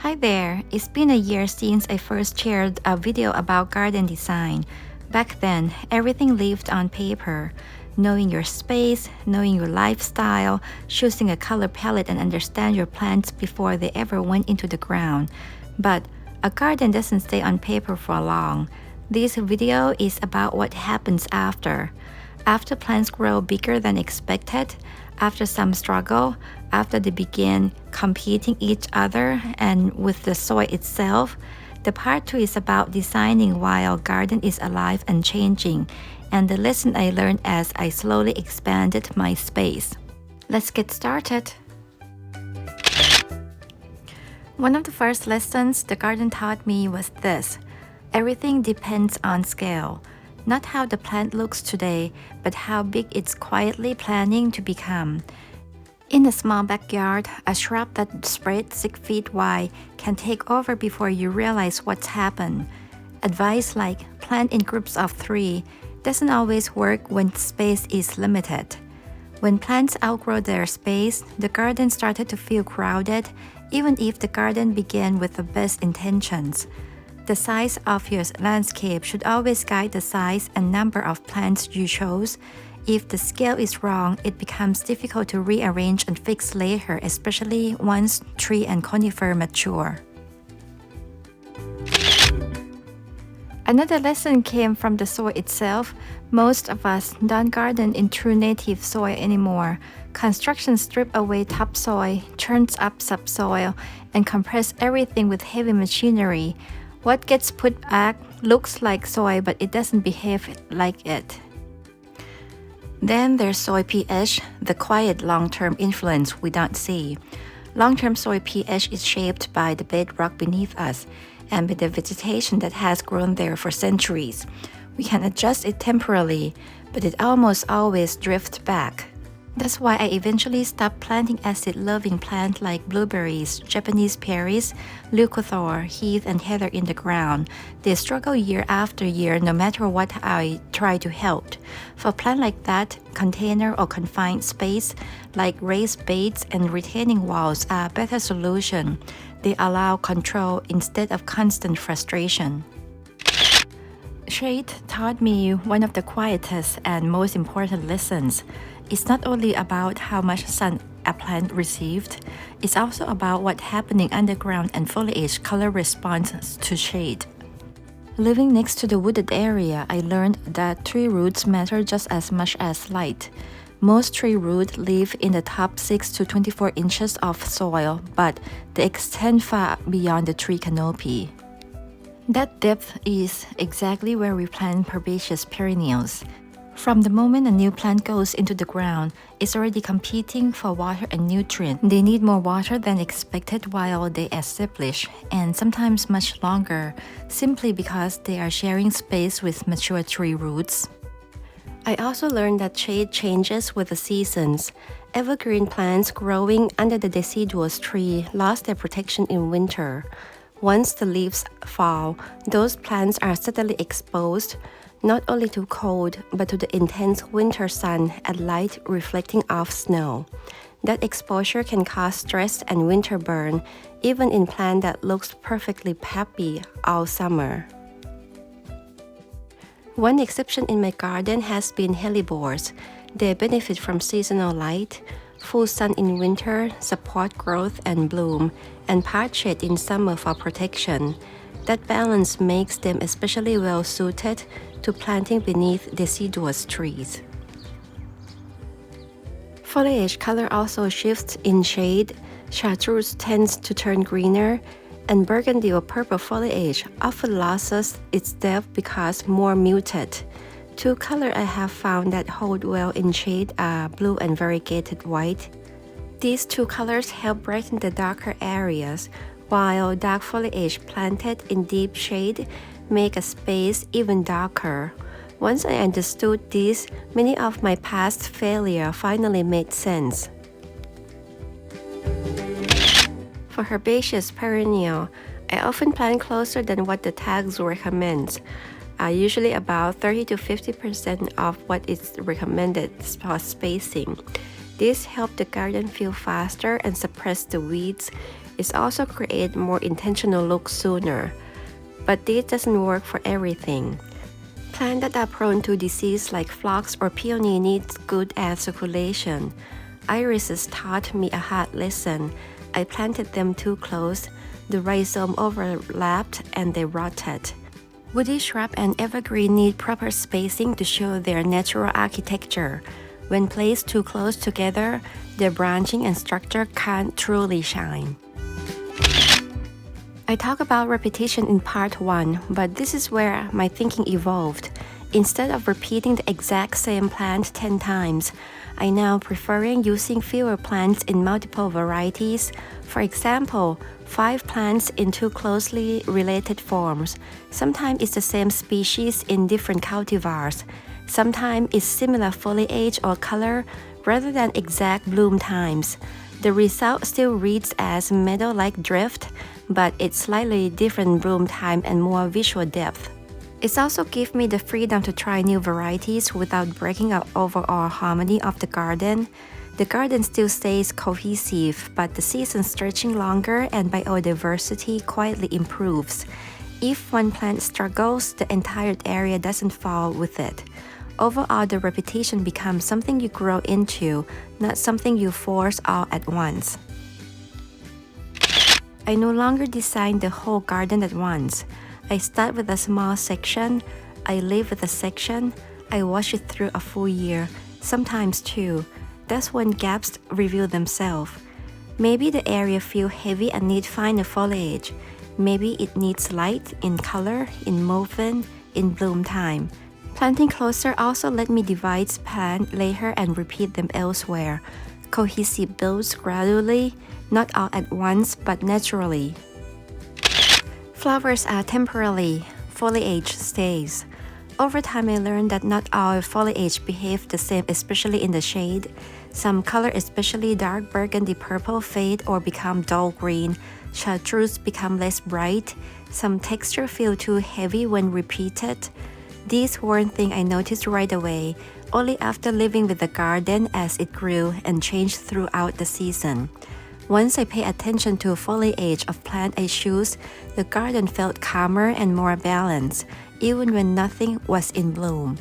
Hi there, it's been a year since I first shared a video about garden design. Back then, everything lived on paper. Knowing your space, knowing your lifestyle, choosing a color palette and understand your plants before they ever went into the ground. But a garden doesn't stay on paper for long. This video is about what happens after. After plants grow bigger than expected, after some struggle, after they begin competing each other and with the soil itself, the part 2 is about designing while garden is alive and changing, and the lesson I learned as I slowly expanded my space. Let's get started. One of the first lessons the garden taught me was this: everything depends on scale. Not how the plant looks today, but how big it's quietly planning to become. In a small backyard, a shrub that spreads 6 feet wide can take over before you realize what's happened. Advice like plant in groups of 3 doesn't always work when space is limited. When plants outgrow their space, the garden started to feel crowded, even if the garden began with the best intentions. The size of your landscape should always guide the size and number of plants you chose. If the scale is wrong, it becomes difficult to rearrange and fix later, especially once tree and conifer mature. Another lesson came from the soil itself. Most of us don't garden in true native soil anymore. Construction strips away topsoil, churns up subsoil, and compress everything with heavy machinery. What gets put back looks like soil, but it doesn't behave like it. Then there's soil pH, the quiet long-term influence we don't see. Long-term soil pH is shaped by the bedrock beneath us and by the vegetation that has grown there for centuries. We can adjust it temporarily, but it almost always drifts back. That's why I eventually stopped planting acid-loving plants like blueberries, Japanese pears, leucothor, heath, and heather in the ground. They struggle year after year no matter what I try to help. For a plant like that, container or confined space like raised beds and retaining walls are a better solution. They allow control instead of constant frustration. Shade taught me one of the quietest and most important lessons. It's not only about how much sun a plant received, it's also about what's happening underground and foliage color response to shade. Living next to the wooded area, I learned that tree roots matter just as much as light. Most tree roots live in the top 6 to 24 inches of soil, but they extend far beyond the tree canopy. That depth is exactly where we plant herbaceous perennials. From the moment a new plant goes into the ground, it's already competing for water and nutrient. They need more water than expected while they establish, and sometimes much longer, simply because they are sharing space with mature tree roots. I also learned that shade changes with the seasons. Evergreen plants growing under the deciduous tree lost their protection in winter. Once the leaves fall, those plants are suddenly exposed, not only to cold, but to the intense winter sun and light reflecting off snow. That exposure can cause stress and winter burn, even in plants that looks perfectly peppy all summer. One exception in my garden has been hellebores. They benefit from seasonal light, full sun in winter, support growth and bloom, and part shade in summer for protection. That balance makes them especially well suited to planting beneath deciduous trees. Foliage color also shifts in shade. Chartreuse tends to turn greener, and burgundy or purple foliage often loses its depth because more muted. Two colors I have found that hold well in shade are blue and variegated white. These two colors help brighten the darker areas, while dark foliage planted in deep shade make a space even darker. Once I understood this, many of my past failures finally made sense. For herbaceous perennial, I often plant closer than what the tags recommend, usually about 30 to 50% of what is recommended for spacing. This helps the garden feel faster and suppress the weeds. It also creates more intentional look sooner. But this doesn't work for everything. Plants that are prone to disease like phlox or peony need good air circulation. Irises taught me a hard lesson. I planted them too close, the rhizome overlapped and they rotted. Woody shrub and evergreen need proper spacing to show their natural architecture. When placed too close together, their branching and structure can't truly shine. I talk about repetition in part 1, but this is where my thinking evolved. Instead of repeating the exact same plant 10 times, I now preferring using fewer plants in multiple varieties. For example, 5 plants in 2 closely related forms. Sometimes it's the same species in different cultivars. Sometimes it's similar foliage or color rather than exact bloom times. The result still reads as meadow-like drift, but it's slightly different bloom time and more visual depth. It also gives me the freedom to try new varieties without breaking up overall harmony of the garden. The garden still stays cohesive, but the season stretching longer and biodiversity quietly improves. If one plant struggles, the entire area doesn't fall with it. Overall, the repetition becomes something you grow into, not something you force all at once. I no longer design the whole garden at once. I start with a small section, I live with a section, I watch it through a full year, sometimes 2. That's when gaps reveal themselves. Maybe the area feels heavy and needs finer foliage. Maybe it needs light in color, in movement, in bloom time. Planting closer also let me divide plant later and repeat them elsewhere. Cohesive builds gradually, not all at once but naturally. Flowers are temporary, foliage stays. Over time I learned that not all foliage behave the same, especially in the shade. Some color, especially dark burgundy purple, fade or become dull green. Chartreuse become less bright. Some texture feel too heavy when repeated. These weren't things I noticed right away, only after living with the garden as it grew and changed throughout the season. Once I pay attention to foliage of plant I choose, the garden felt calmer and more balanced, even when nothing was in bloom.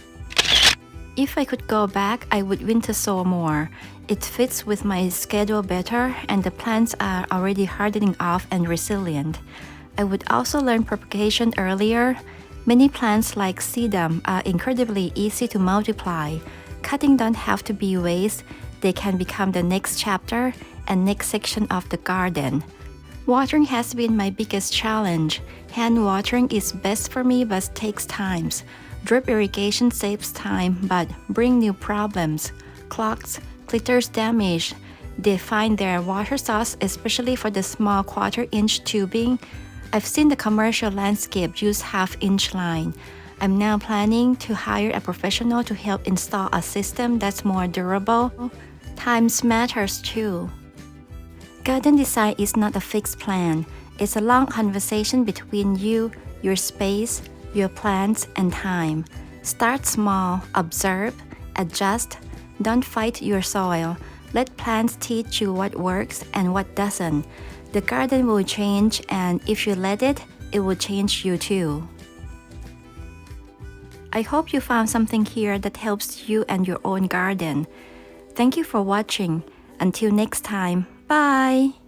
If I could go back, I would winter sow more. It fits with my schedule better, and the plants are already hardening off and resilient. I would also learn propagation earlier. Many plants like sedum are incredibly easy to multiply. Cutting don't have to be waste, they can become the next chapter and next section of the garden. Watering has been my biggest challenge. Hand watering is best for me but takes time. Drip irrigation saves time but brings new problems. Clogs, glitters damage. They find their water source, especially for the small 1/4-inch tubing. I've seen the commercial landscape use 1/2-inch line. I'm now planning to hire a professional to help install a system that's more durable. Time matters too. Garden design is not a fixed plan. It's a long conversation between you, your space, your plants, and time. Start small, observe, adjust, don't fight your soil. Let plants teach you what works and what doesn't. The garden will change, and if you let it, it will change you too. I hope you found something here that helps you and your own garden. Thank you for watching. Until next time, bye!